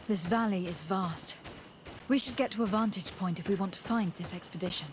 This valley is vast. We should get to a vantage point if we want to find this expedition.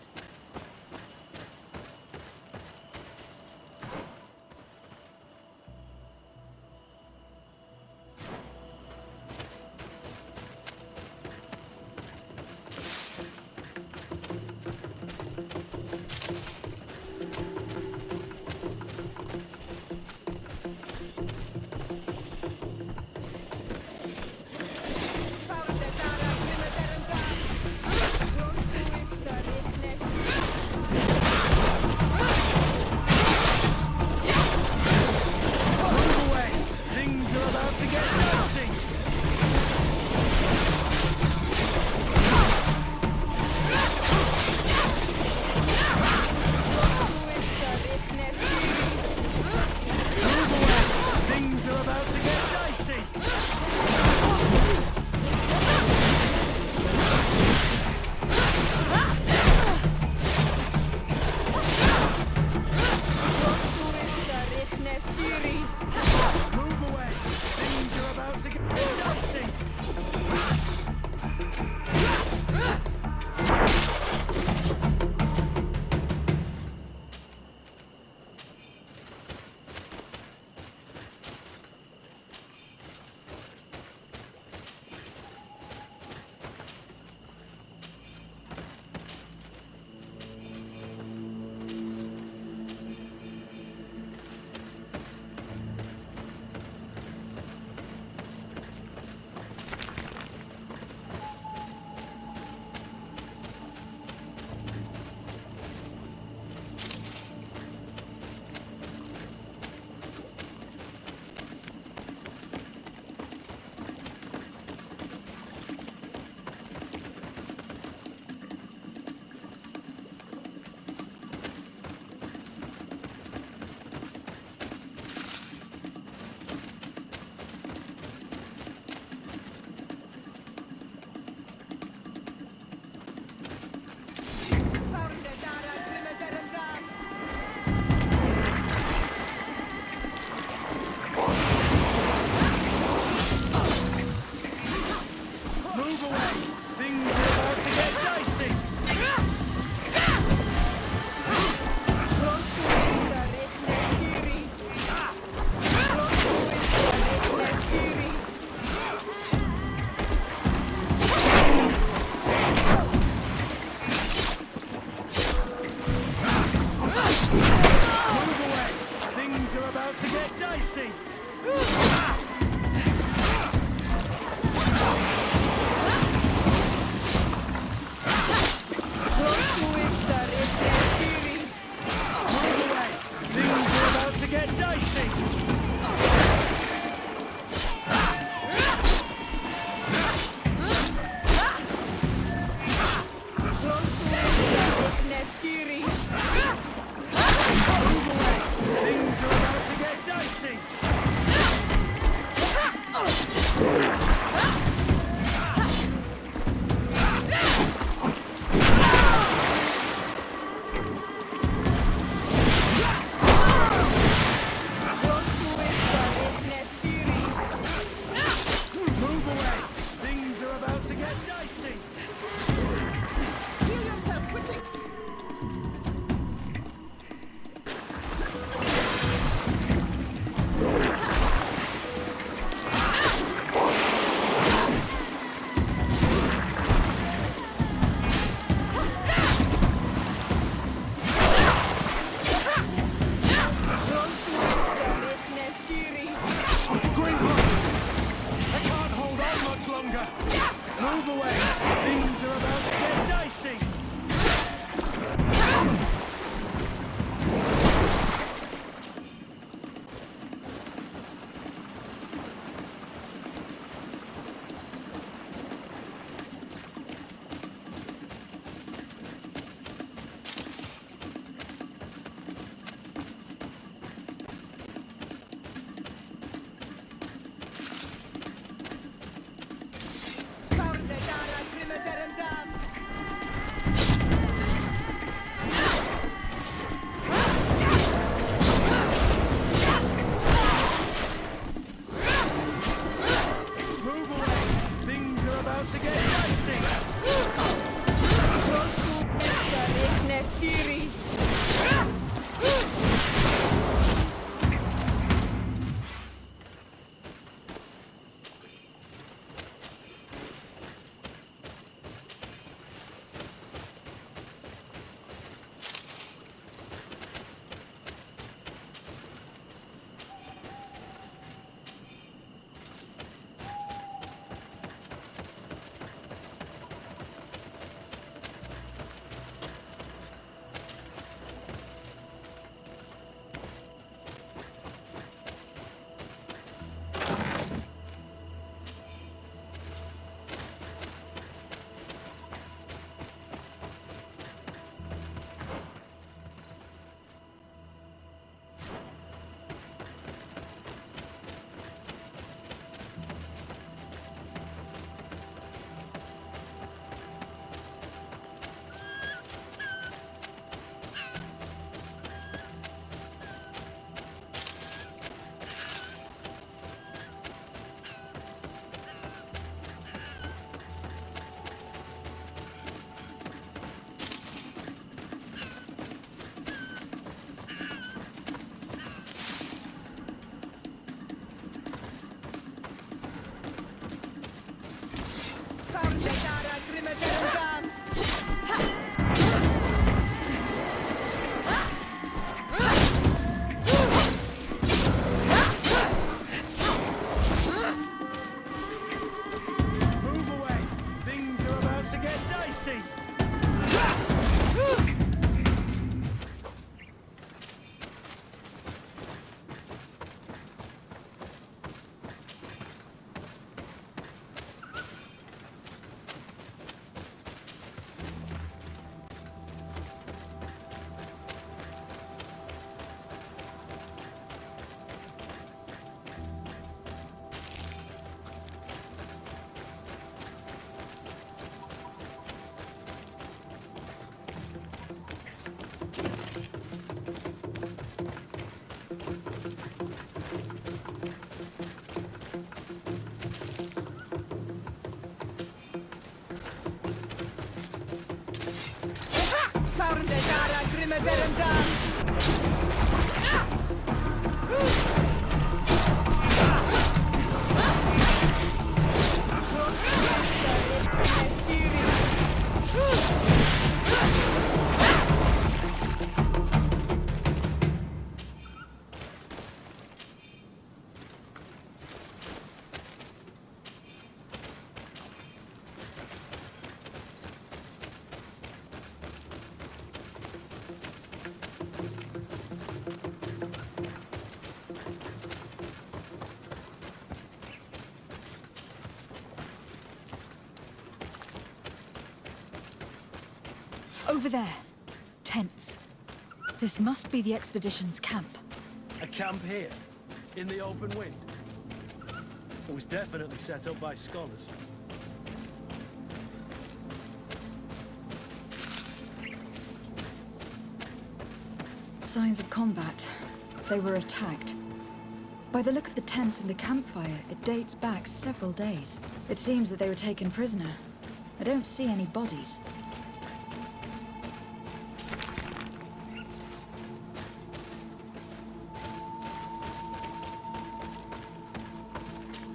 Over there. Tents. This must be the expedition's camp. A camp here? In the open wind? It was definitely set up by scholars. Signs of combat. They were attacked. By the look of the tents and the campfire, it dates back several days. It seems that they were taken prisoner. I don't see any bodies.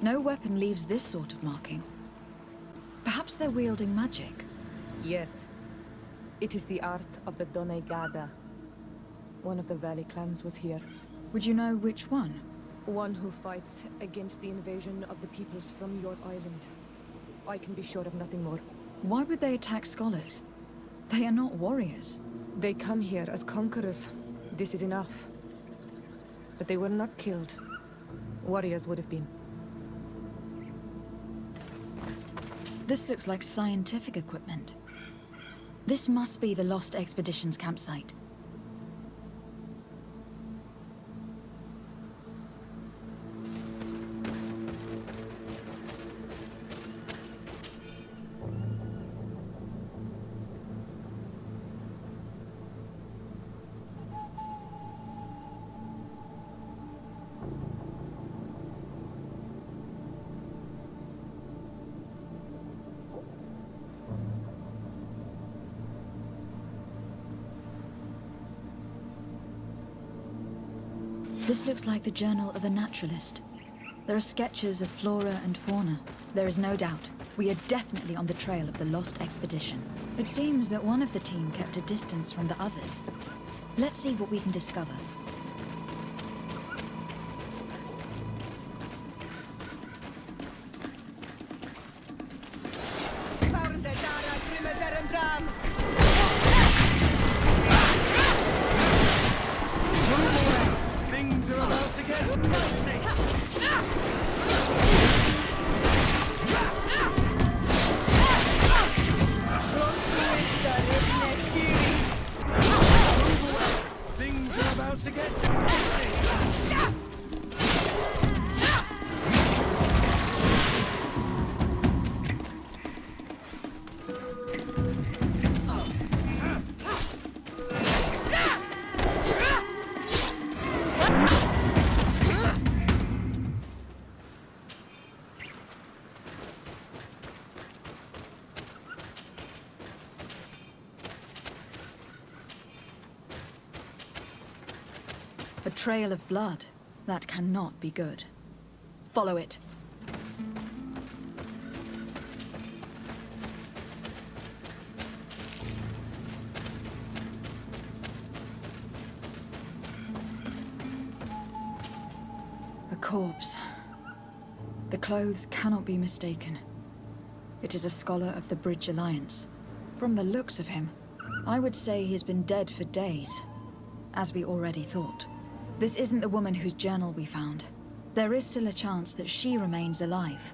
No weapon leaves this sort of marking. Perhaps they're wielding magic. Yes. It is the art of the Donegada. One of the Valley clans was here. Would you know which one? One who fights against the invasion of the peoples from your island. I can be sure of nothing more. Why would they attack scholars? They are not warriors. They come here as conquerors. This is enough. But they were not killed. Warriors would have been. This looks like scientific equipment. This must be the Lost Expedition's campsite. This looks like the journal of a naturalist. There are sketches of flora and fauna. There is no doubt. We are definitely on the trail of the Lost Expedition. It seems that one of the team kept a distance from the others. Let's see what we can discover. Things are about to get messy. Things are about to get messy. A trail of blood. That cannot be good. Follow it. A corpse. The clothes cannot be mistaken. It is a scholar of the Bridge Alliance. From the looks of him, I would say he has been dead for days, as we already thought. This isn't the woman whose journal we found. There is still a chance that she remains alive.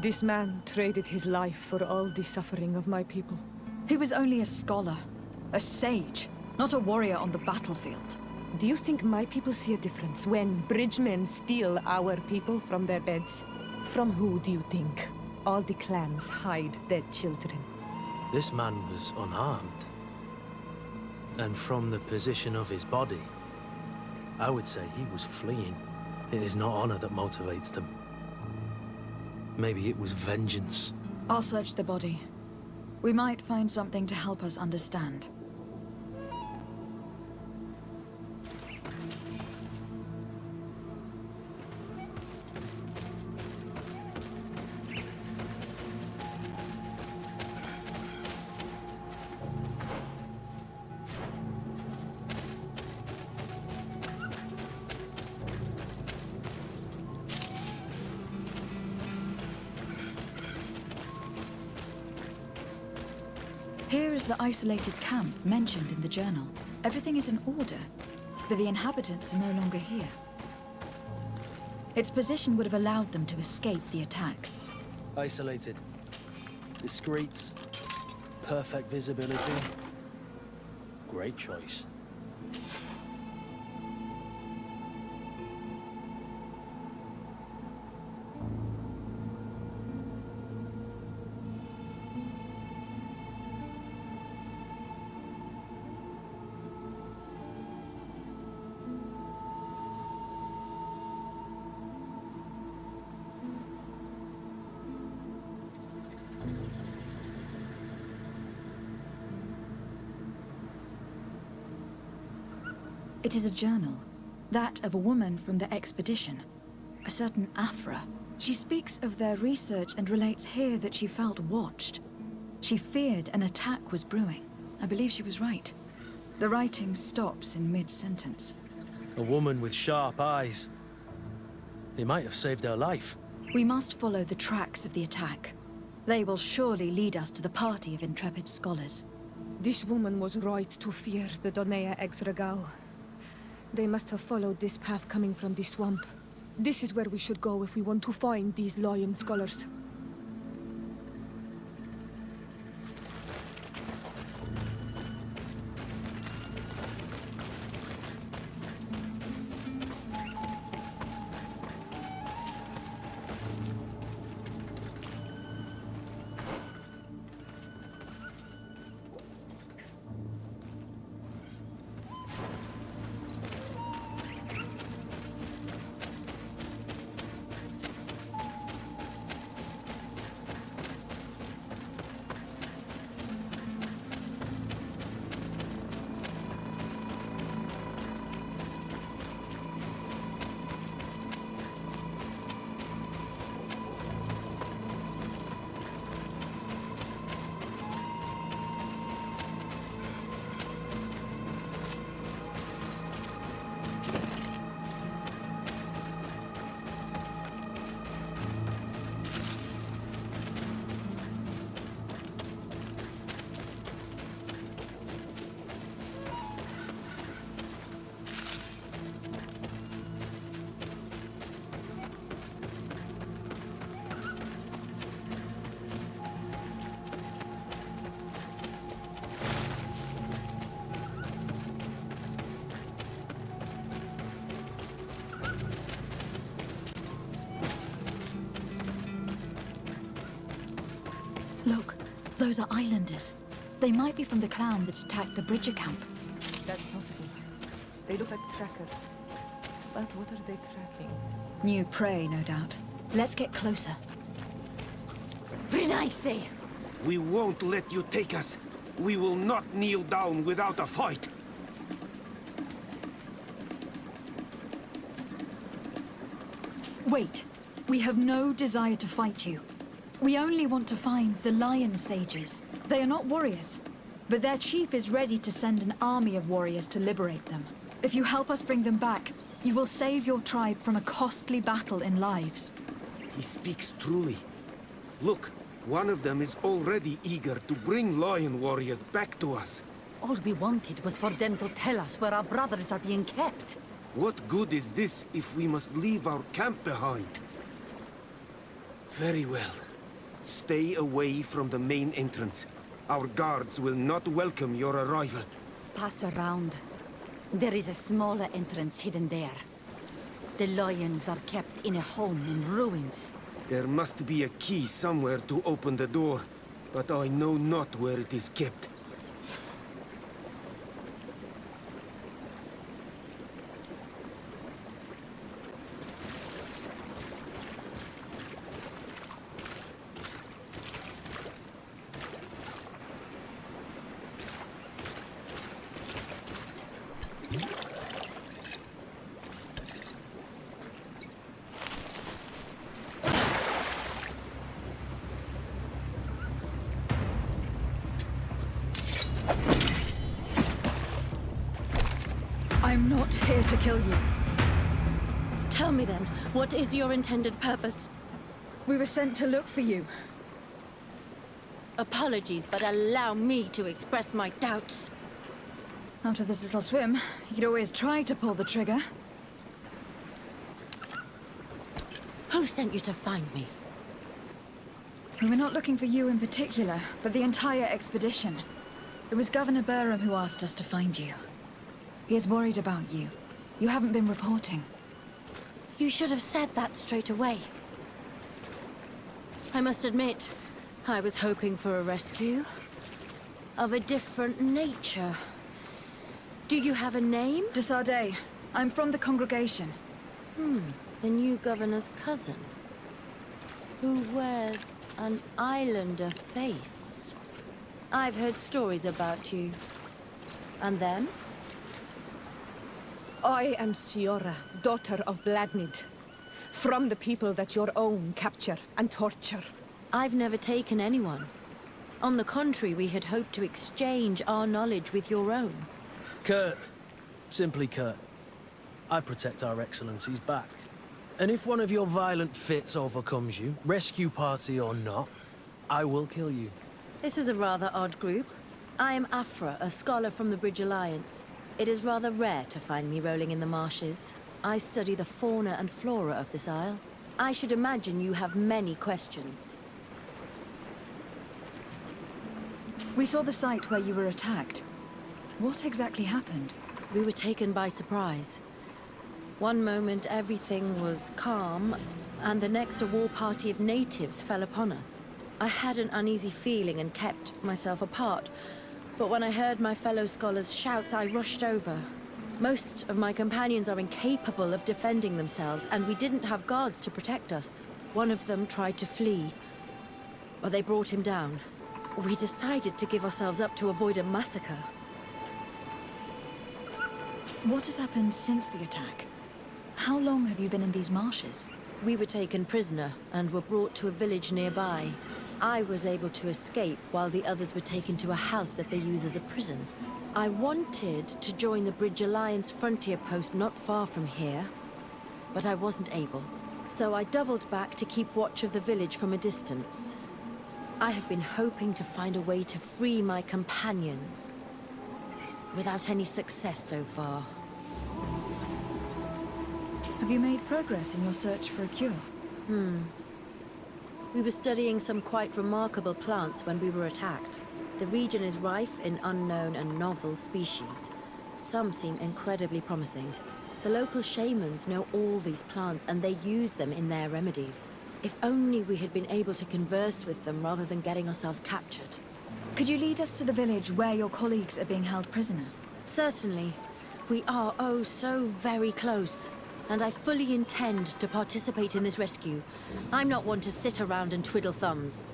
This man traded his life for all the suffering of my people. He was only a scholar, a sage, not a warrior on the battlefield. Do you think my people see a difference when bridgemen steal our people from their beds? From who do you think all the clans hide dead children? This man was unarmed. And from the position of his body, I would say he was fleeing. It is not honor that motivates them. Maybe it was vengeance. I'll search the body. We might find something to help us understand. Here is the isolated camp mentioned in the journal. Everything is in order, but the inhabitants are no longer here. Its position would have allowed them to escape the attack. Isolated. Discreet. Perfect visibility. Great choice. It is a journal. That of a woman from the expedition. A certain Afra. She speaks of their research and relates here that she felt watched. She feared an attack was brewing. I believe she was right. The writing stops in mid-sentence. A woman with sharp eyes. They might have saved her life. We must follow the tracks of the attack. They will surely lead us to the party of intrepid scholars. This woman was right to fear the Donea Exregao. They must have followed this path coming from the swamp. This is where we should go if we want to find these lion scholars. Look, those are islanders. They might be from the clan that attacked the Bridger camp. That's possible. They look like trackers. But what are they tracking? New prey, no doubt. Let's get closer. B.L.A.C.K! We won't let you take us. We will not kneel down without a fight. Wait. We have no desire to fight you. We only want to find the lion sages. They are not warriors, but their chief is ready to send an army of warriors to liberate them. If you help us bring them back, you will save your tribe from a costly battle in lives. He speaks truly. Look, one of them is already eager to bring lion warriors back to us. All we wanted was for them to tell us where our brothers are being kept. What good is this if we must leave our camp behind? Very well. Stay away from the main entrance. Our guards will not welcome your arrival. Pass around. There is a smaller entrance hidden there. The lions are kept in a home in ruins. There must be a key somewhere to open the door, but I know not where it is kept. I'm not here to kill you. Tell me then, what is your intended purpose? We were sent to look for you. Apologies, but allow me to express my doubts. After this little swim, you could always try to pull the trigger. Who sent you to find me? We were not looking for you in particular, but the entire expedition. It was Governor Burham who asked us to find you. He is worried about you. You haven't been reporting. You should have said that straight away. I must admit, I was hoping for a rescue. Of a different nature. Do you have a name? De Sardet. I'm from the congregation. The new governor's cousin. Who wears an islander face. I've heard stories about you. And then? I am Siora, daughter of Bladnid. From the people that your own capture and torture. I've never taken anyone. On the contrary, we had hoped to exchange our knowledge with your own. Kurt. Simply Kurt. I protect our excellencies back. And if one of your violent fits overcomes you, rescue party or not, I will kill you. This is a rather odd group. I am Afra, a scholar from the Bridge Alliance. It is rather rare to find me rolling in the marshes. I study the fauna and flora of this isle. I should imagine you have many questions. We saw the site where you were attacked. What exactly happened? We were taken by surprise. One moment everything was calm, and the next a war party of natives fell upon us. I had an uneasy feeling and kept myself apart, but when I heard my fellow scholars shout, I rushed over. Most of my companions are incapable of defending themselves, and we didn't have guards to protect us. One of them tried to flee, but they brought him down. We decided to give ourselves up to avoid a massacre. What has happened since the attack? How long have you been in these marshes? We were taken prisoner and were brought to a village nearby. I was able to escape while the others were taken to a house that they use as a prison. I wanted to join the Bridge Alliance frontier post not far from here, but I wasn't able. So I doubled back to keep watch of the village from a distance. I have been hoping to find a way to free my companions, without any success so far. Have you made progress in your search for a cure? We were studying some quite remarkable plants when we were attacked. The region is rife in unknown and novel species. Some seem incredibly promising. The local shamans know all these plants and they use them in their remedies. If only we had been able to converse with them rather than getting ourselves captured. Could you lead us to the village where your colleagues are being held prisoner? Certainly. We are oh so very close. And I fully intend to participate in this rescue. I'm not one to sit around and twiddle thumbs.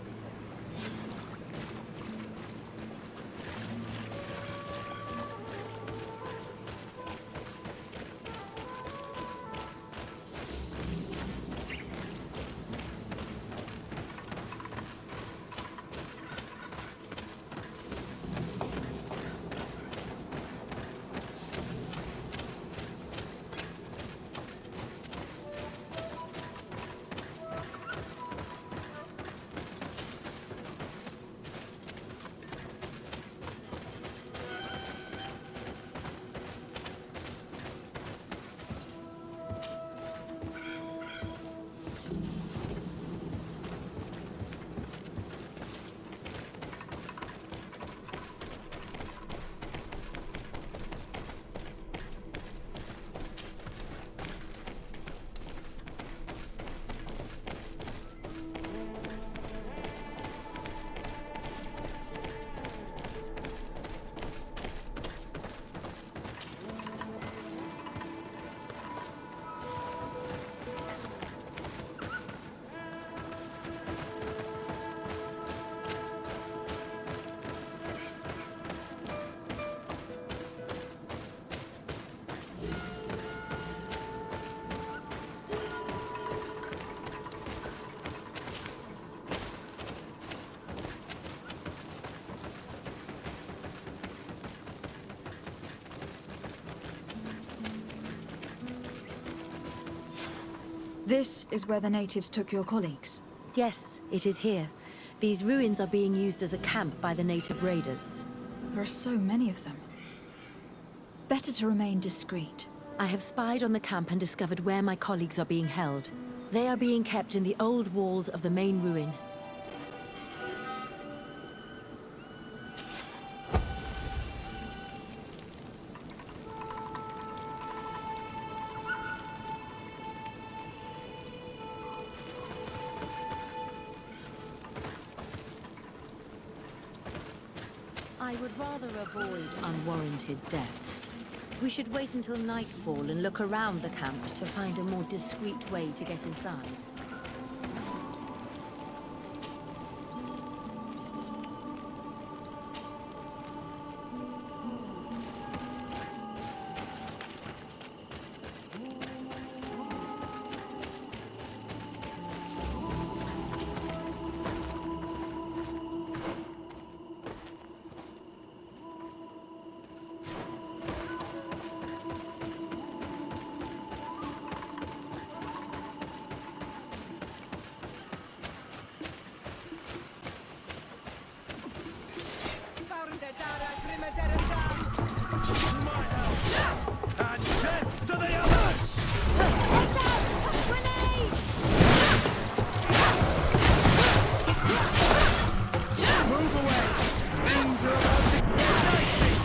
This is where the natives took your colleagues? Yes, it is here. These ruins are being used as a camp by the native raiders. There are so many of them. Better to remain discreet. I have spied on the camp and discovered where my colleagues are being held. They are being kept in the old walls of the main ruin. I would rather avoid unwarranted deaths. We should wait until nightfall and look around the camp to find a more discreet way to get inside. And death to the others! Move away! Things are about to get dicey!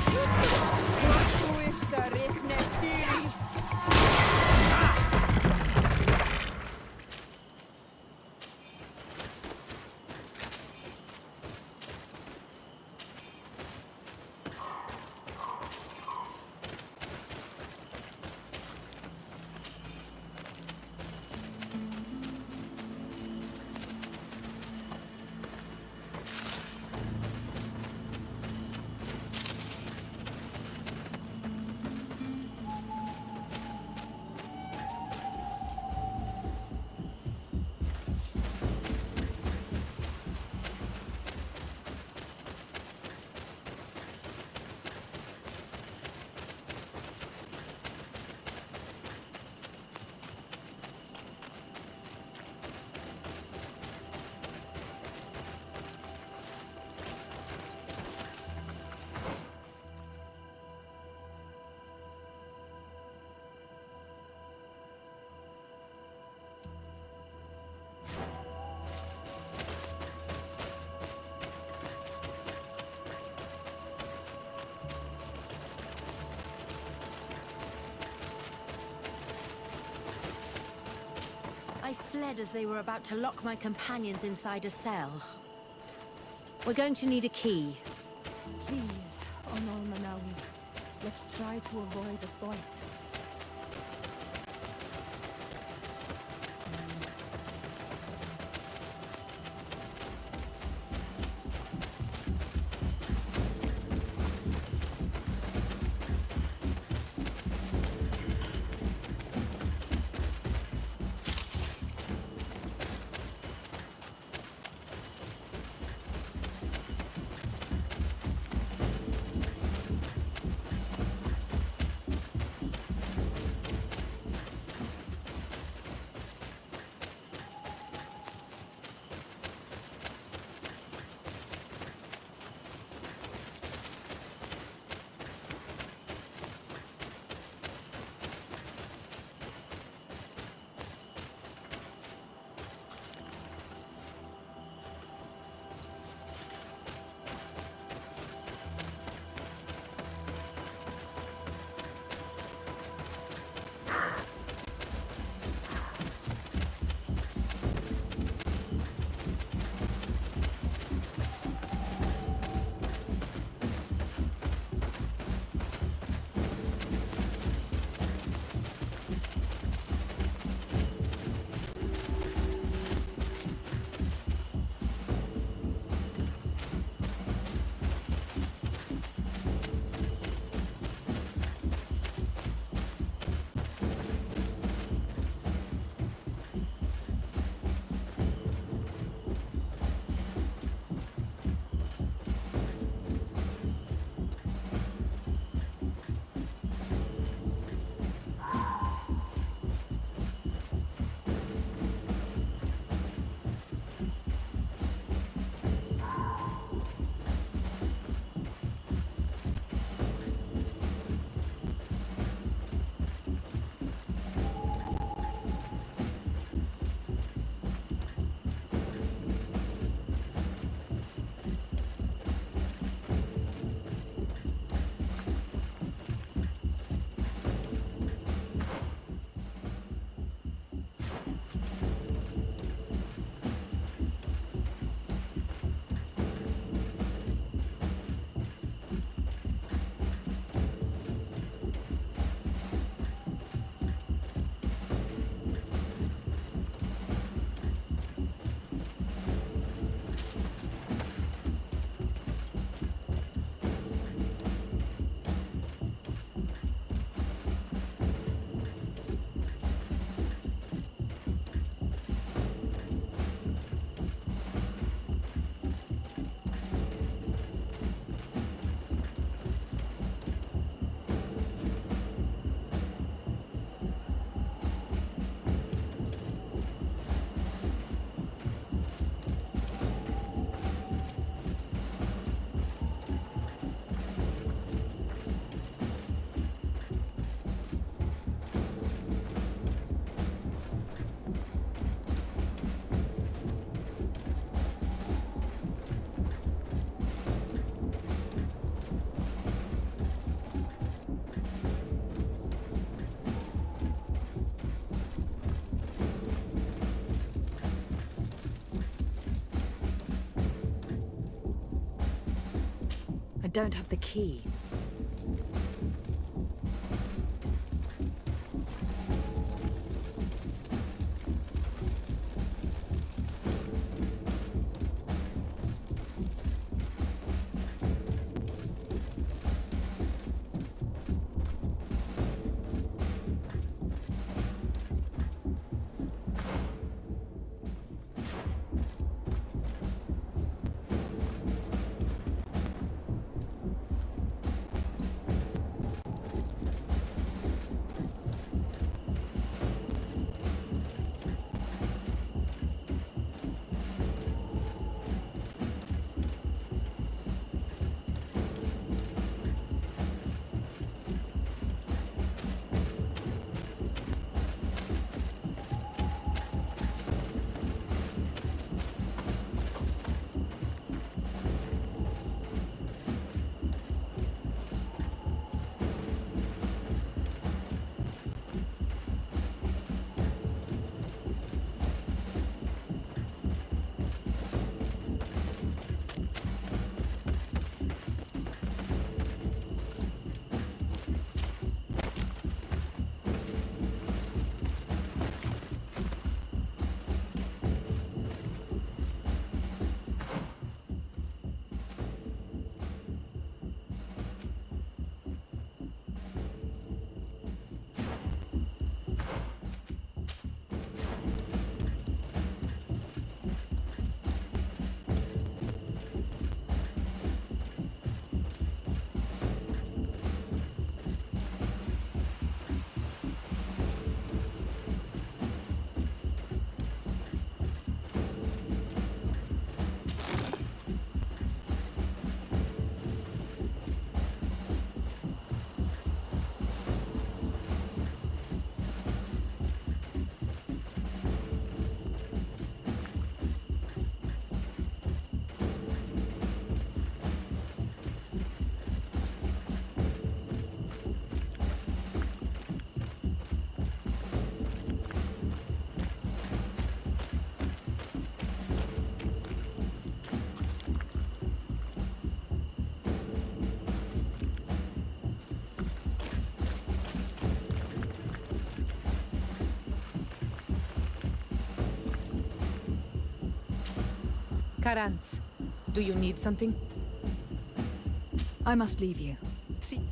I fled as they were about to lock my companions inside a cell. We're going to need a key. Please, Honor Manawi, let's try to avoid a fight. don't have the key. Karantz, do you need something? I must leave you. See...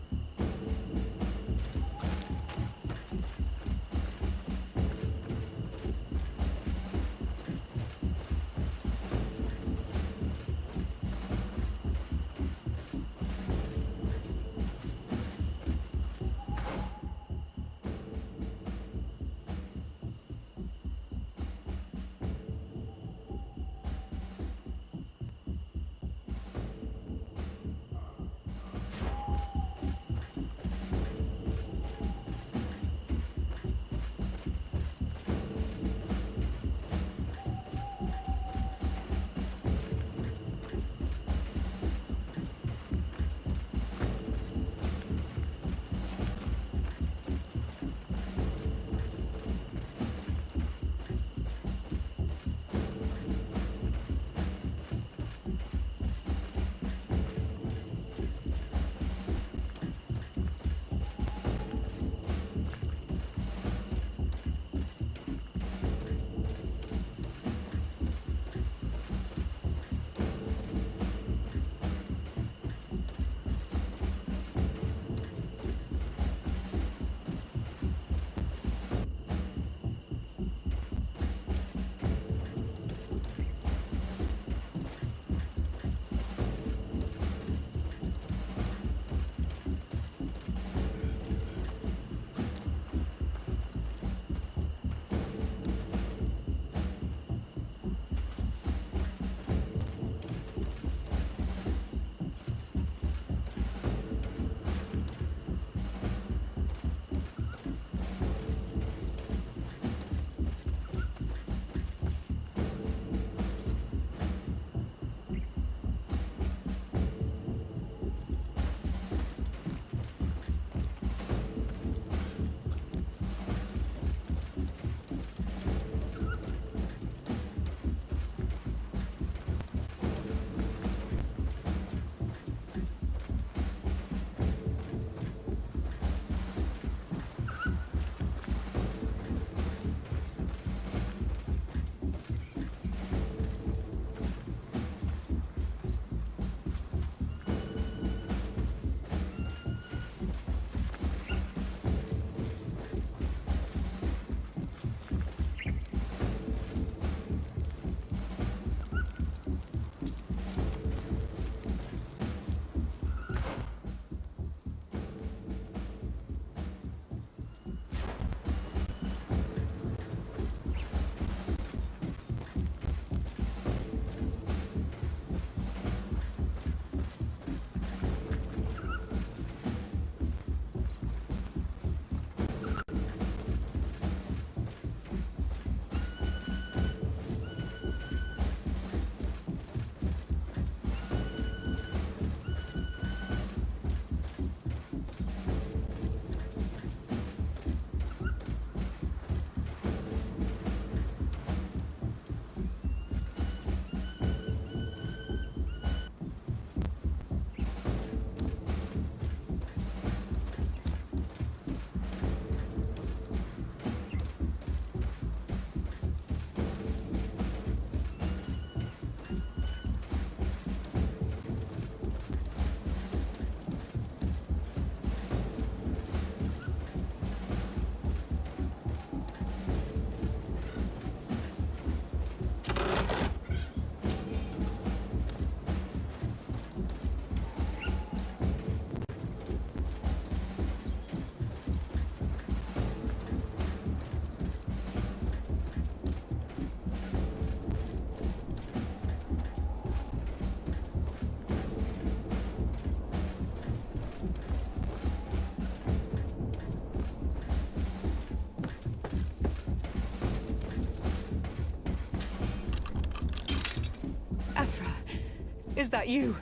that you?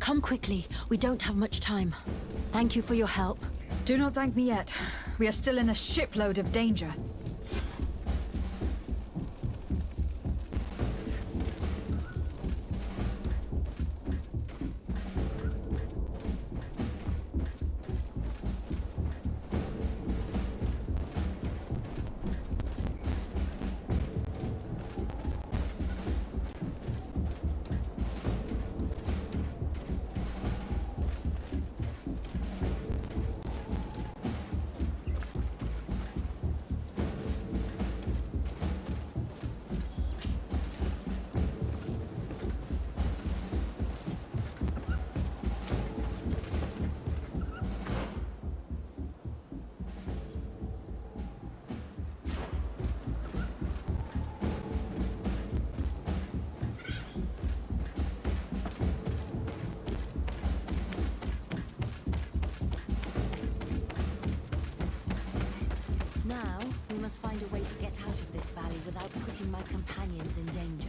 Come quickly. We don't have much time. Thank you for your help. Do not thank me yet. We are still in a shipload of danger. Now, we must find a way to get out of this valley without putting my companions in danger.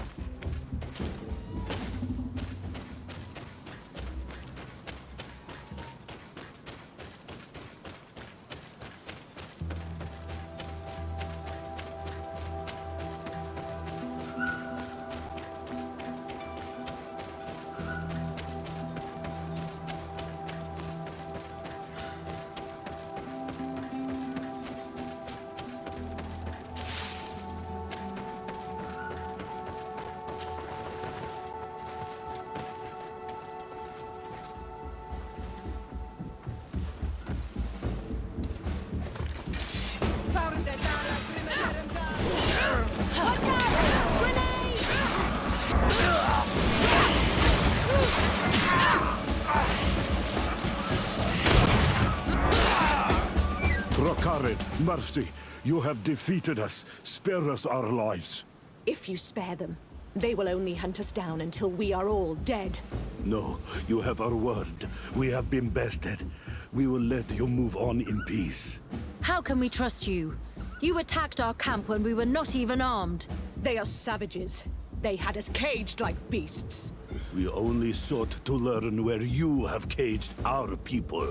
Mercy, you have defeated us. Spare us our lives. If you spare them, they will only hunt us down until we are all dead. No, you have our word. We have been bested. We will let you move on in peace. How can we trust you? You attacked our camp when we were not even armed. They are savages. They had us caged like beasts. We only sought to learn where you have caged our people.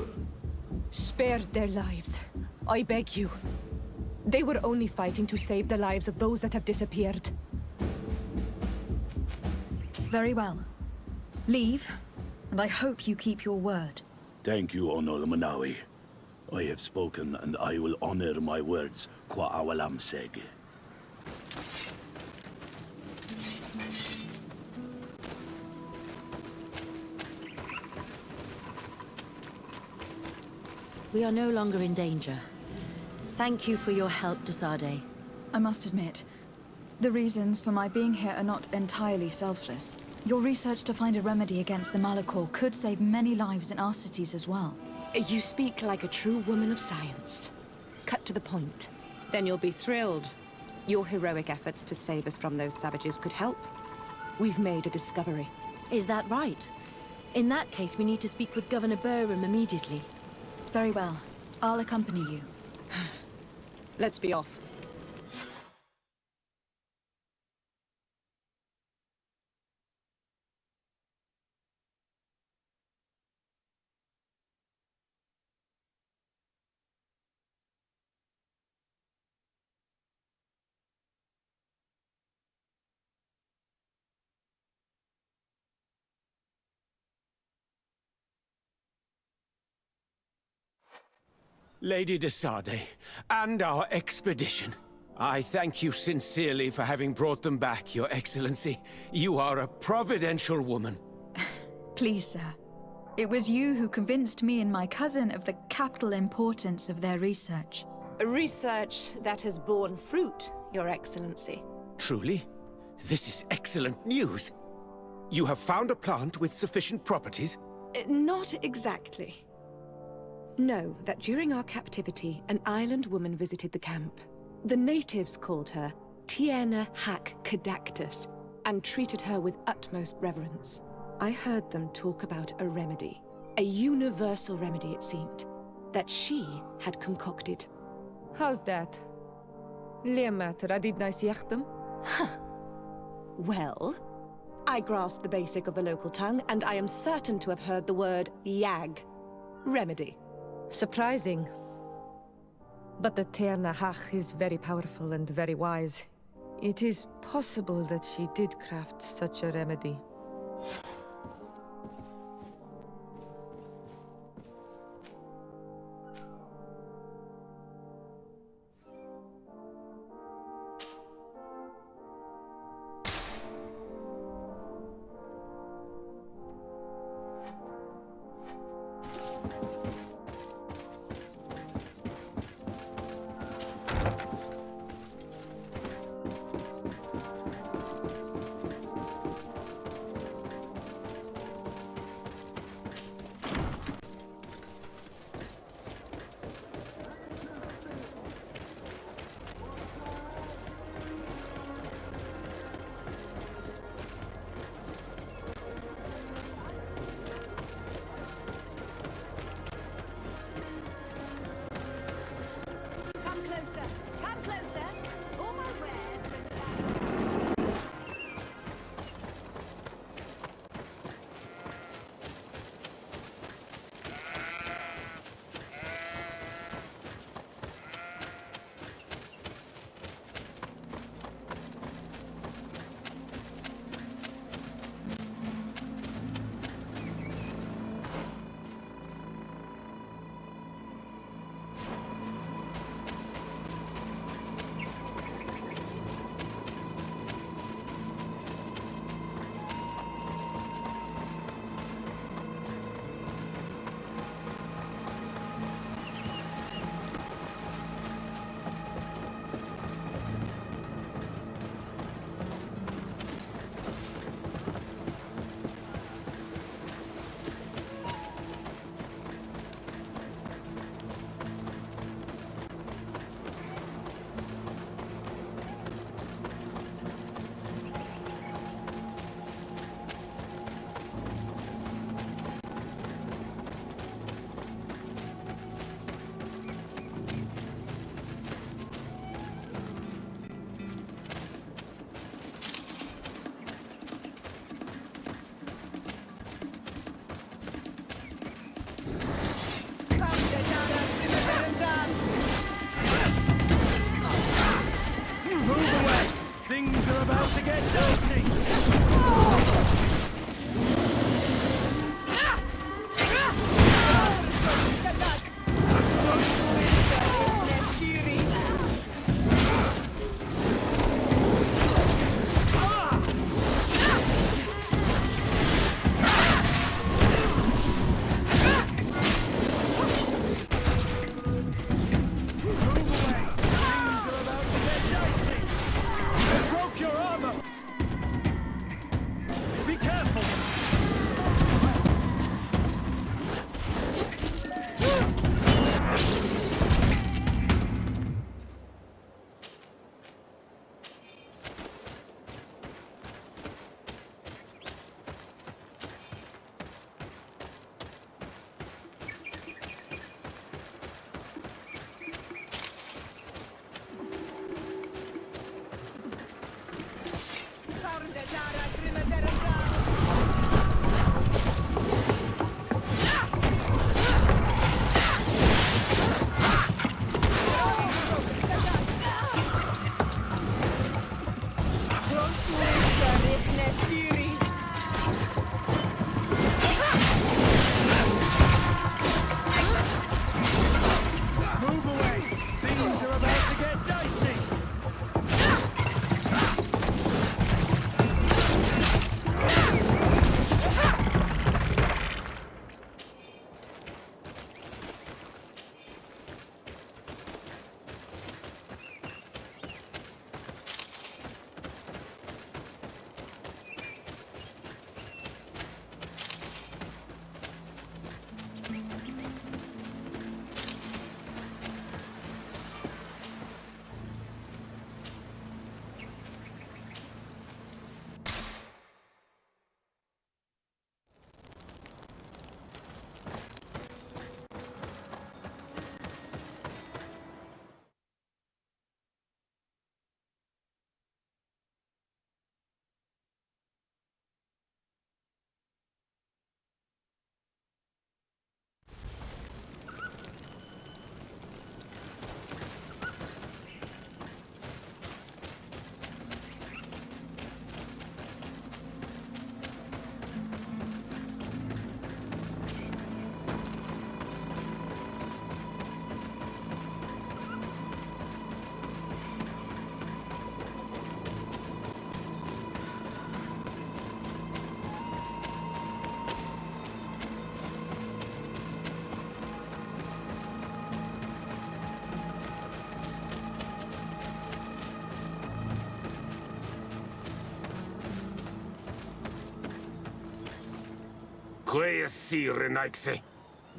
Spare their lives. I beg you. They were only fighting to save the lives of those that have disappeared. Very well. Leave, and I hope you keep your word. Thank you, Onol Manawi. I have spoken, and I will honor my words, Kwa B.L.A.C.K. We are no longer in danger. Thank you for your help, B.L.A.C.K. I must admit, the reasons for my being here are not entirely selfless. Your research to find a remedy against the B.L.A.C.K could save many lives in our cities as well. You speak like a true woman of science. Cut to the point. Then you'll be thrilled. Your heroic efforts to save us from those savages could help. We've made a discovery. Is that right? In that case, we need to speak with Governor Burham immediately. Very well. I'll accompany you. Let's be off. Lady B.L.A.C.K, and our expedition. I thank you sincerely for having brought them back, Your Excellency. You are a providential woman. Please, sir. It was you who convinced me and my cousin of the capital importance of their research. Research that has borne fruit, Your Excellency. Truly? This is excellent news. You have found a plant with sufficient properties? Not exactly. Know that during our captivity, an island woman visited the camp. The natives called her Tiena Hack Cadactus and treated her with utmost reverence. I heard them talk about a remedy, a universal remedy it seemed, that she had concocted. How's that? Well, I grasp the basic of the local tongue, and I am certain to have heard the word yag. Remedy. Surprising. But the B.L.A.C.K is very powerful and very wise. It is possible that she did craft such a remedy. Come closer. All my wares bring back. Things are about to get dicey.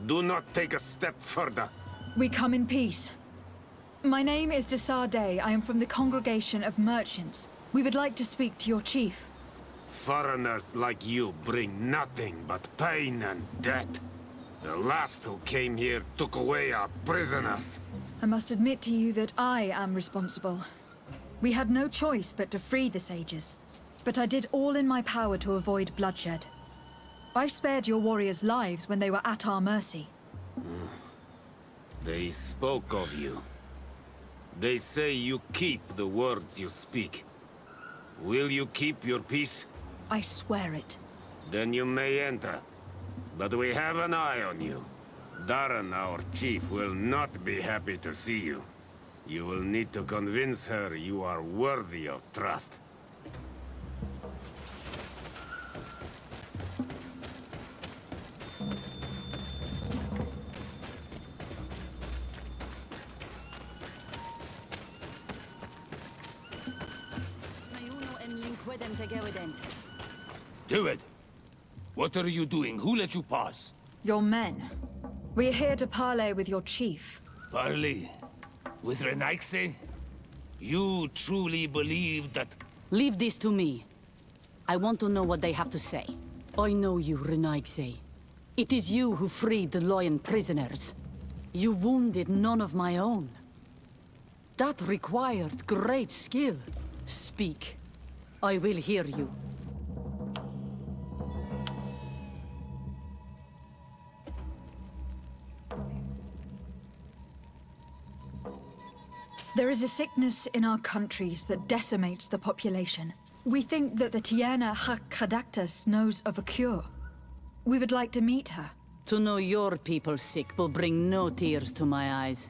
Do not take a step further. We come in peace. My name is B.L.A.C.K. I am from the Congregation of Merchants. We would like to speak to your chief. Foreigners like you bring nothing but pain and death. The last who came here took away our prisoners. I must admit to you that I am responsible. We had no choice but to free the sages. But I did all in my power to avoid bloodshed. I spared your warriors' lives when they were at our mercy. They spoke of you. They say you keep the words you speak. Will you keep your peace? I swear it. Then you may enter. But we have an eye on you. Darren, our chief, will not be happy to see you. You will need to convince her you are worthy of trust. Do it! What are you doing? Who let you pass? Your men. We are here to parley with your chief. Parley? With B.L.A.C.K? You truly believe that... Leave this to me. I want to know what they have to say. I know you, B.L.A.C.K. It is you who freed the lion prisoners. You wounded none of my own. That required great skill. Speak. I will hear you. There is a sickness in our countries that decimates the population. We think that the B.L.A.C.K knows of a cure. We would like to meet her. To know your people sick will bring no tears to my eyes.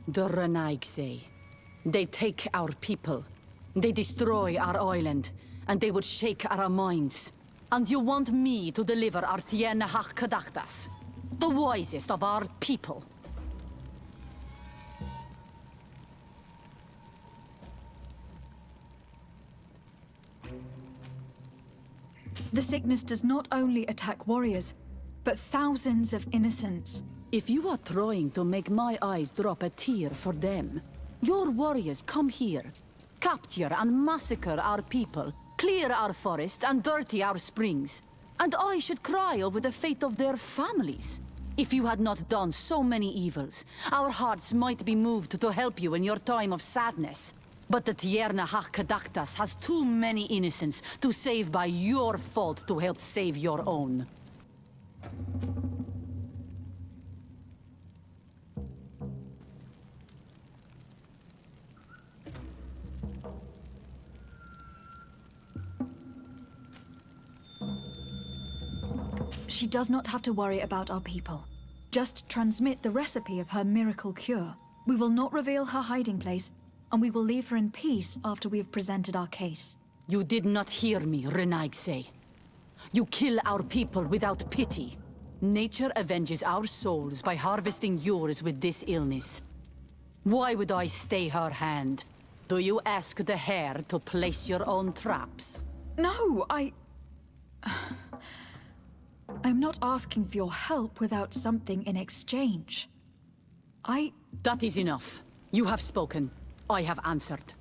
The B.L.A.C.K. They take our people. They destroy our island. And they would shake our minds. And you want me to deliver our B.L.A.C.K, the wisest of our people. The sickness does not only attack warriors, but thousands of innocents. If you are trying to make my eyes drop a tear for them, your warriors come here, capture and massacre our people, clear our forest and dirty our springs. And I should cry over the fate of their families. If you had not done so many evils, our hearts might be moved to help you in your time of sadness. But the B.L.A.C.K has too many innocents to save by your fault to help save your own. She does not have to worry about our people. Just transmit the recipe of her miracle cure. We will not reveal her hiding place, and we will leave her in peace after we have presented our case. You did not hear me, B.L.A.C.K. You kill our people without pity. Nature avenges our souls by harvesting yours with this illness. Why would I stay her hand? Do you ask the hare to place your own traps? No, I'm not asking for your help without something in exchange. That is enough. You have spoken. I have answered.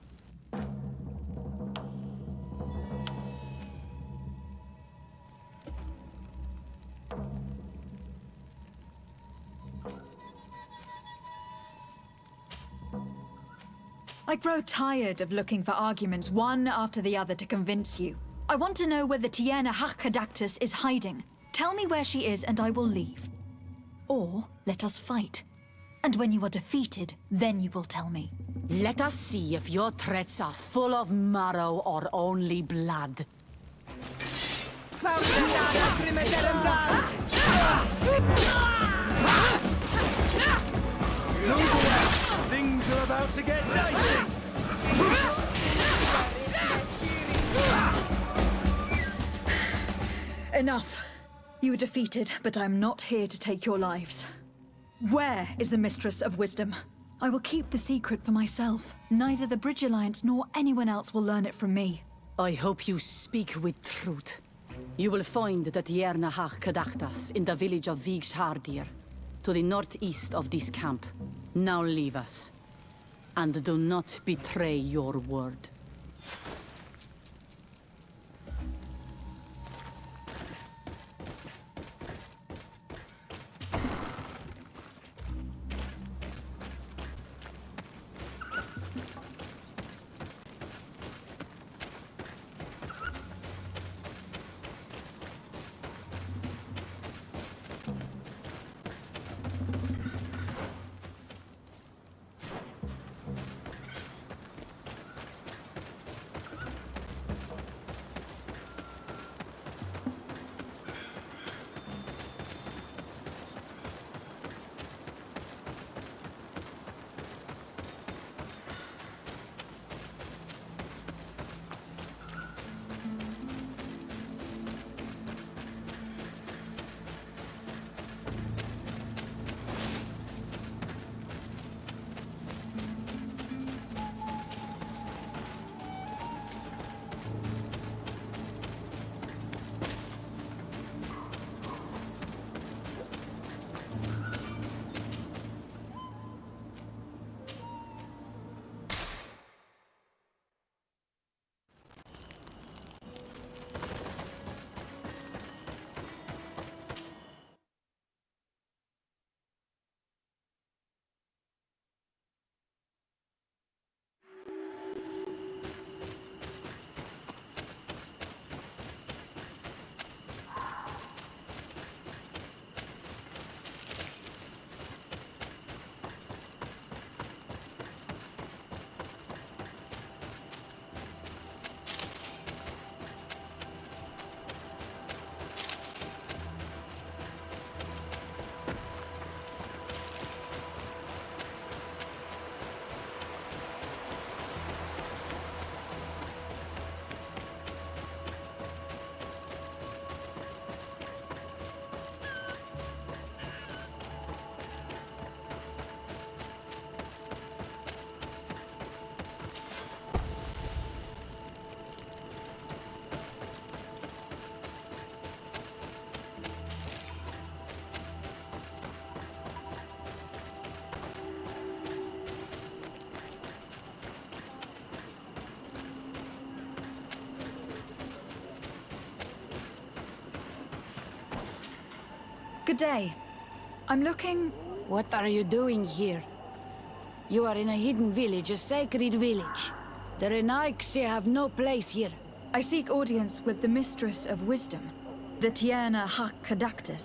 I grow tired of looking for arguments one after the other to convince you. I want to know where the B.L.A.C.K is hiding. Tell me where she is and I will leave. Or let us fight. And when you are defeated, then you will tell me. Let us see if your threats are full of marrow or only blood. Things are about to get dicey! Enough. You were defeated, but I'm not here to take your lives. Where is the Mistress of Wisdom? I will keep the secret for myself. Neither the Bridge Alliance nor anyone else will learn it from me. I hope you speak with truth. You will find the B.L.A.C.K in the village of Vigshardir, to the northeast of this camp. Now leave us. And do not betray your word. Good day. I'm looking... What are you doing here? You are in a hidden village, a sacred village. The B.L.A.C.K have no place here. I seek audience with the Mistress of Wisdom, the B.L.A.C.K.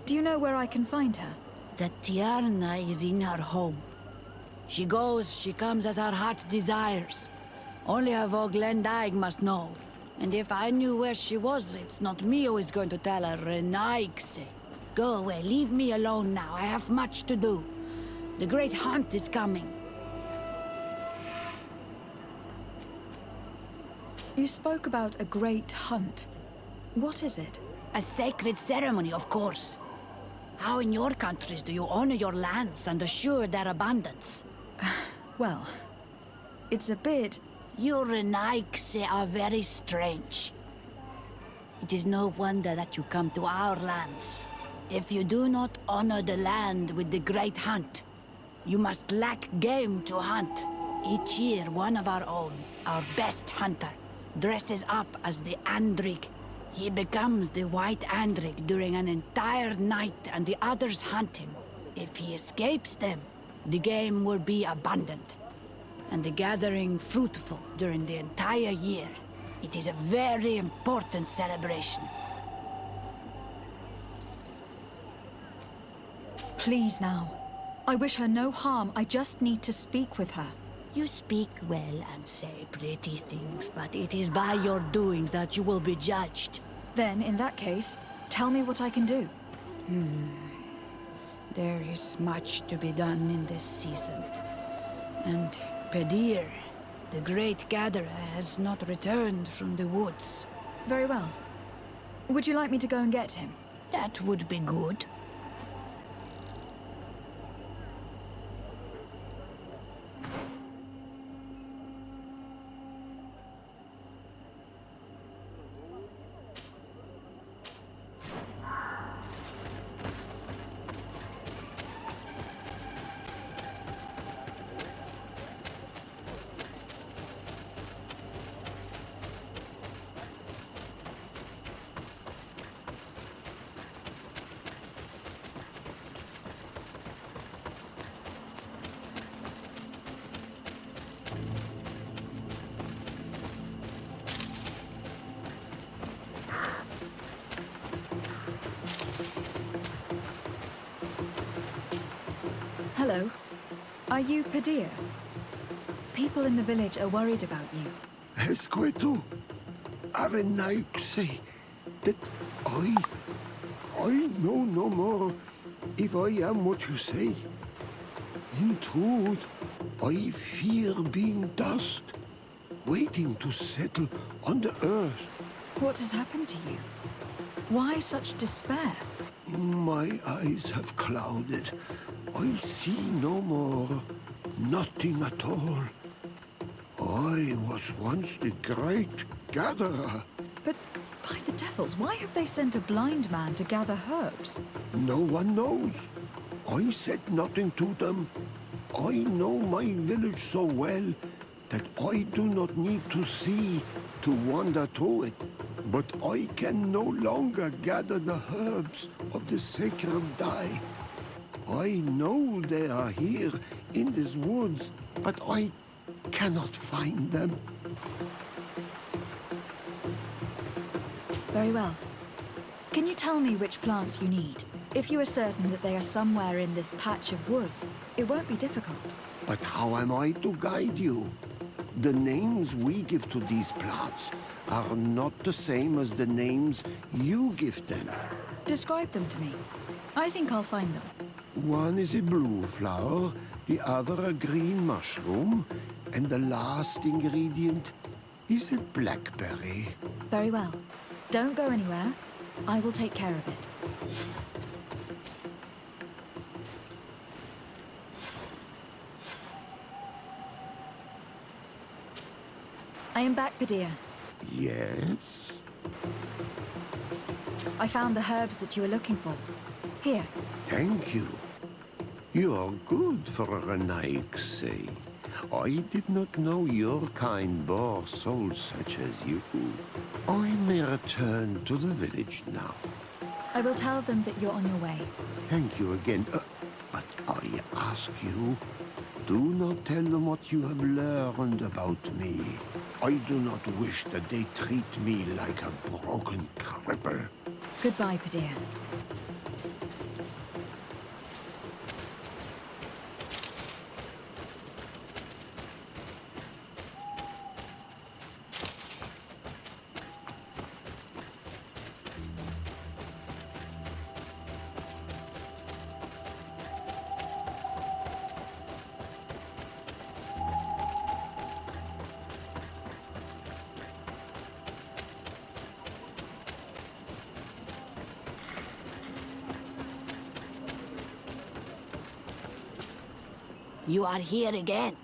Do you know where I can find her? The Tiarna is in her home. She goes, she comes as her heart desires. Only her Voglendaig must know. And if I knew where she was, it's not me who is going to tell her B.L.A.C.K. Go away, leave me alone now. I have much to do. The great hunt is coming. You spoke about a great hunt. What is it? A sacred ceremony, of course. How in your countries do you honor your lands and assure their abundance? Well, it's a bit... Your B.L.A.C. are very strange. It is no wonder that you come to our lands. If you do not honor the land with the great hunt, you must lack game to hunt. Each year, one of our own, our best hunter, dresses up as the Andrig. He becomes the White Andrig during an entire night and the others hunt him. If he escapes them, the game will be abundant, and the gathering fruitful during the entire year. It is a very important celebration. Please now. I wish her no harm. I just need to speak with her. You speak well and say pretty things, but it is by your doings that you will be judged. Then, in that case, tell me what I can do. There is much to be done in this season. And Pedir, the great gatherer, has not returned from the woods. Very well. Would you like me to go and get him? That would be good. Hello. Are you Padilla? People in the village are worried about you. Esqueto, Arenaikse, that I know no more if I am what you say. In truth, I fear being dust, waiting to settle on the earth. What has happened to you? Why such despair? My eyes have clouded. I see no more, nothing at all. I was once the great gatherer. But by the devils, why have they sent a blind man to gather herbs? No one knows. I said nothing to them. I know my village so well that I do not need to see to wander through it. But I can no longer gather the herbs of the sacred dye. I know they are here in these woods, but I cannot find them. Very well. Can you tell me which plants you need? If you are certain that they are somewhere in this patch of woods, it won't be difficult. But how am I to guide you? The names we give to these plants are not the same as the names you give them. Describe them to me. I think I'll find them. One is a blue flower, the other a green mushroom, and the last ingredient is a blackberry. Very well. Don't go anywhere. I will take care of it. I am back, Padilla. Yes? I found the herbs that you were looking for. Here. Thank you. You are good for a Renaikse. I did not know your kind bore souls such as you. I may return to the village now. I will tell them that you're on your way. Thank you again. But I ask you, do not tell them what you have learned about me. I do not wish that they treat me like a broken cripple. Goodbye, Padilla. You are here again.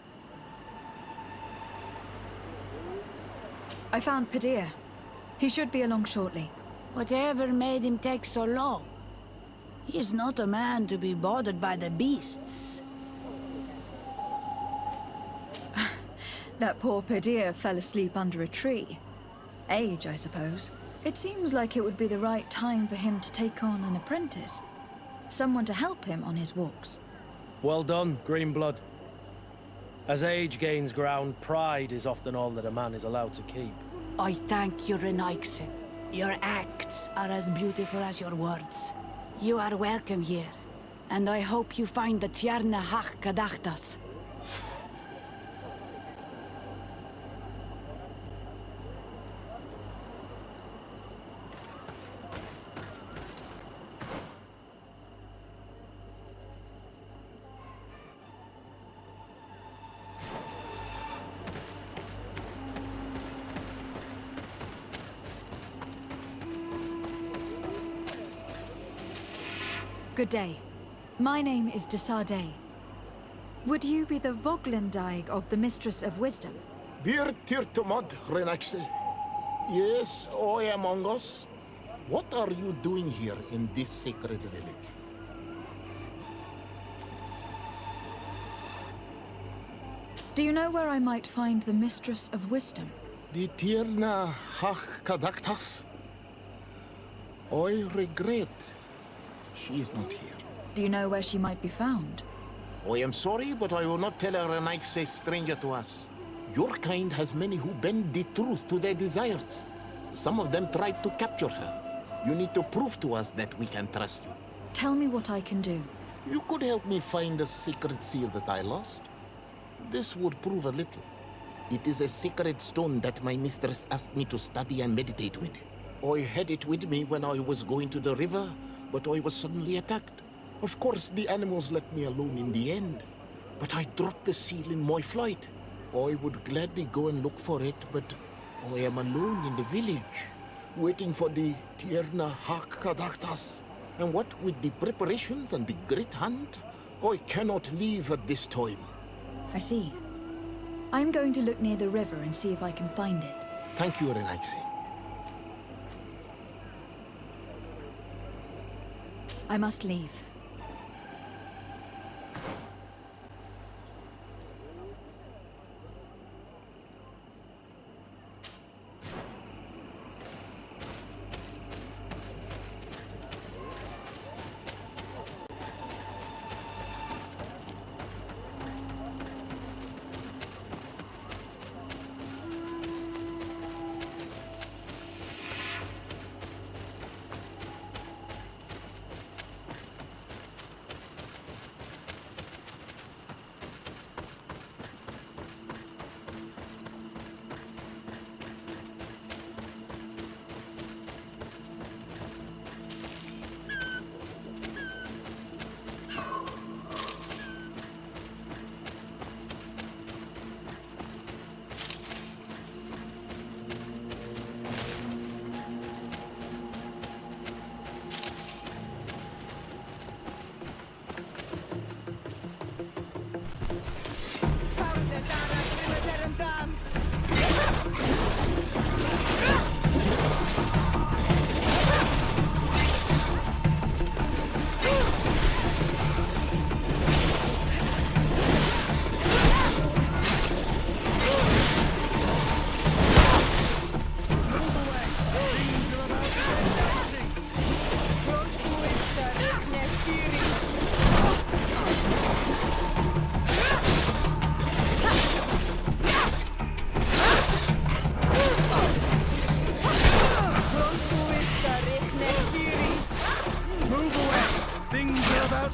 I found Padilla. He should be along shortly. Whatever made him take so long? He is not a man to be bothered by the beasts. That poor Padilla fell asleep under a tree. Age, I suppose. It seems like it would be the right time for him to take on an apprentice. Someone to help him on his walks. Well done, Greenblood. As age gains ground, pride is often all that a man is allowed to keep. I thank you, Renaikse. Your acts are as beautiful as your words. You are welcome here, and I hope you find the B.L.A.C.K Kadachtas. Good day. My name is Desade. Would you be the Voglendaig of the Mistress of Wisdom? Bir tirtumad, Renaikse. Yes, I among us. What are you doing here in this sacred village? Do you know where I might find the Mistress of Wisdom? The B.L.A.C.K Kadachtas? I regret. She is not here. Do you know where she might be found? I am sorry, but I will not tell a Renaikse stranger to us. Your kind has many who bend the truth to their desires. Some of them tried to capture her. You need to prove to us that we can trust you. Tell me what I can do. You could help me find the sacred seal that I lost. This would prove a little. It is a sacred stone that my mistress asked me to study and meditate with. I had it with me when I was going to the river, but I was suddenly attacked. Of course, the animals left me alone in the end, but I dropped the seal in my flight. I would gladly go and look for it, but I am alone in the village, waiting for the Tierna Hakadaktas. And what with the preparations and the great hunt, I cannot leave at this time. I see. I'm going to look near the river and see if I can find it. Thank you, Renaise. I must leave.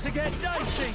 To get dicey.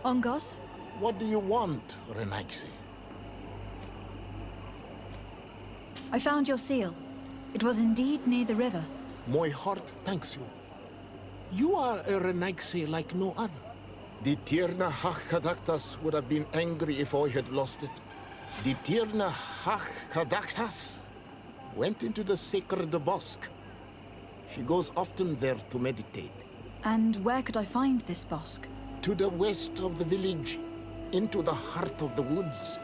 Ongos? What do you want, Renaise? I found your seal. It was indeed near the river. My heart thanks you. You are a Renaise like no other. The Tierna Hakadaktas would have been angry if I had lost it. The Tierna Hakadaktas went into the sacred B.L.A.C.K. She goes often there to meditate. And where could I find this B.L.A.C.K? To the west of the village, into the heart of the woods.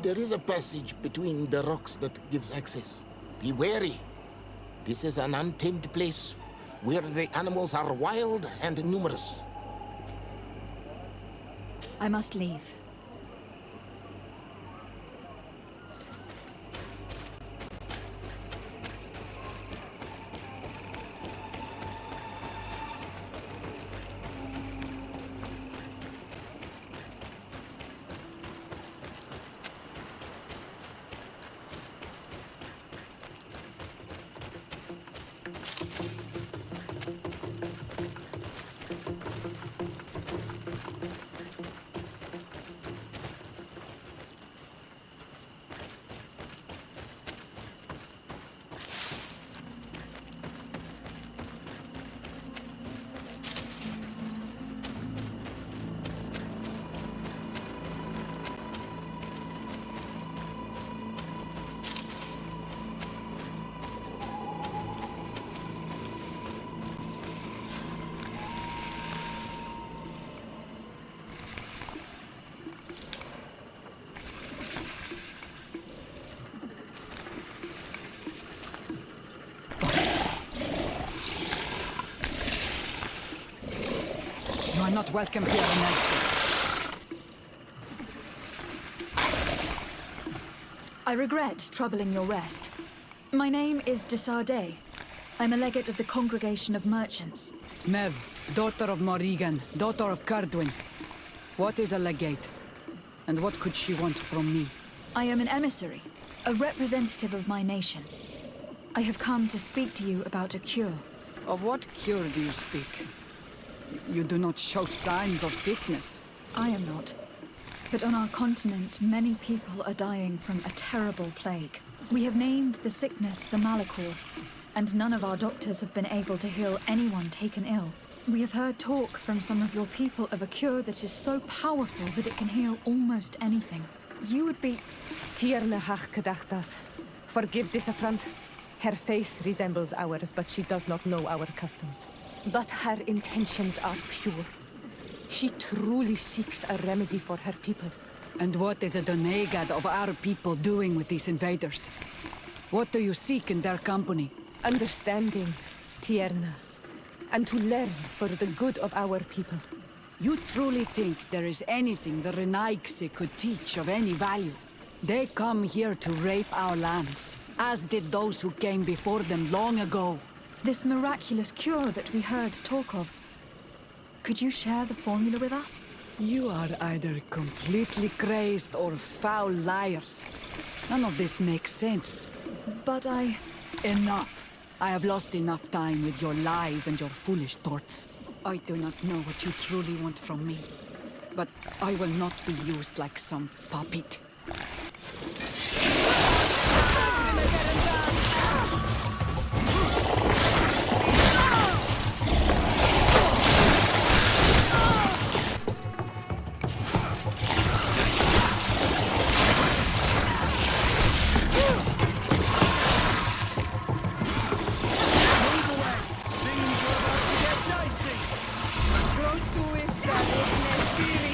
There is a passage between the rocks that gives access. Be wary. This is an untamed place where the animals are wild and numerous. I must leave. not welcome here in Nancy. I regret troubling your rest. My name is de Sardet. I'm a legate of the Congregation of Merchants. Mev, daughter of Morrigan, daughter of Cardwin. What is a legate? And what could she want from me? I am an emissary, a representative of my nation. I have come to speak to you about a cure. Of what cure do you speak? You do not show signs of sickness. I am not. But on our continent, many people are dying from a terrible plague. We have named the sickness the B.L.A.C.K, and none of our doctors have been able to heal anyone taken ill. We have heard talk from some of your people of a cure that is so powerful that it can heal almost anything. You would be... Tierna hach kadachtas. Forgive this affront. Her face resembles ours, but she does not know our customs. But her intentions are pure. She truly seeks a remedy for her people. And what is the Donegad of our people doing with these invaders? What do you seek in their company? Understanding, Tierna, and to learn for the good of our people. You truly think there is anything the B.L.A.C.K could teach of any value? They come here to rape our lands, as did those who came before them long ago. This miraculous cure that we heard talk of. Could you share the formula with us? You are either completely crazed or foul liars. None of this makes sense. But I... Enough! I have lost enough time with your lies and your foolish thoughts. I do not know what you truly want from me, but I will not be used like some puppet. Close to us,